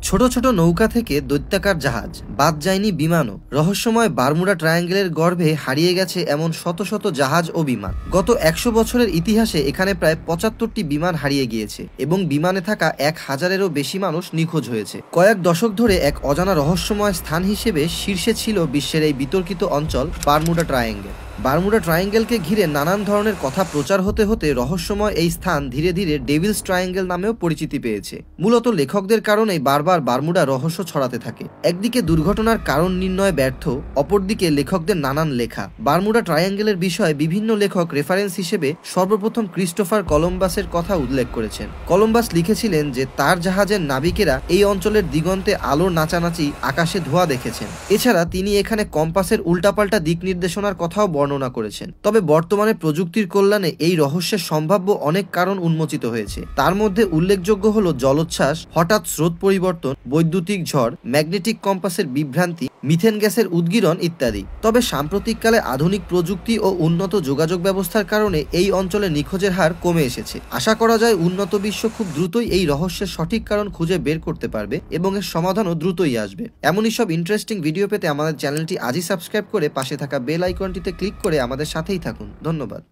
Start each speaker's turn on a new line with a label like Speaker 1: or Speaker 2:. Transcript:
Speaker 1: ছোট ছোট নৌকা থেকে দৈত্যাকার জাহাজ, বাদ যায়নি বিমানও। রহস্যময় বারমুডা ট্রায়াঙ্গেলের গর্ভে হারিয়ে গেছে এমন শত শত জাহাজ ও বিমান। গত 100 বছরের ইতিহাসে এখানে প্রায় 75টি বিমান হারিয়ে গিয়েছে এবং বিমানে থাকা 1000-এরও বেশি মানুষ নিখোঁজ হয়েছে। কয়েক দশক ধরে এক অজানা রহস্যময় স্থান হিসেবে শীর্ষে ছিল বিশ্বের এই বিতর্কিত অঞ্চল বারমুডা ট্রায়াঙ্গেল। বারমুডা ট্রায়াঙ্গেলকে ঘিরে নানান ধরনের কথা প্রচার হতে হতে রহস্যময় এই স্থান ধীরে ধীরে ডেভিলস ট্রায়াঙ্গেল নামেও পরিচিতি পেয়েছে। মূলত লেখকদের কারণেই বারবার বারমুডা রহস্য ছড়াতে থাকে। একদিকে দুর্ঘটনার কারণ নির্ণয় ব্যর্থ, অপরদিকে লেখকদের নানান লেখা। বারমুডা ট্রায়াঙ্গেলের বিষয়ে বিভিন্ন লেখক রেফারেন্স হিসেবে সর্বপ্রথম ক্রিস্টোফার কলম্বাসের কথা উল্লেখ করেছেন। কলম্বাস লিখেছিলেন যে তার জাহাজের নাবিকেরা এই অঞ্চলের দিগন্তে আলোর নাচানাচি, আকাশে ধোঁয়া দেখেছেন। এছাড়া তিনি এখানে কম্পাসের উল্টাপাল্টা দিক নির্দেশনার কথাও বর্ণনা করেছেন। তবে বর্তমানে প্রযুক্তির কল্যাণে এই রহস্যের সম্ভাব্য অনেক কারণ উন্মোচিত হয়েছে। তার মধ্যে উল্লেখযোগ্য হলো জলোচ্ছ্বাস, হঠাৎ স্রোত পরিবর্তন, বৈদ্যুতিক ঝড়, ম্যাগনেটিক কম্পাসের বিভ্রান্তি, মিথেন গ্যাসের উদ্গীরণ ইত্যাদি। তবে সাম্প্রতিককালে আধুনিক প্রযুক্তি ও উন্নত যোগাযোগ ব্যবস্থার কারণে এই অঞ্চলে নিখোঁজের হার কমে এসেছে। আশা করা যায় উন্নত বিশ্ব খুব দ্রুতই এই রহস্যের সঠিক কারণ খুঁজে বের করতে পারবে এবং এর সমাধানও দ্রুতই আসবে। এমনই সব ইন্টারেস্টিং ভিডিও পেতে আমাদের চ্যানেলটি আজই সাবস্ক্রাইব করে পাশে থাকা বেল আইকনটিতে ক্লিক করে আমাদের সাথেই থাকুন। ধন্যবাদ।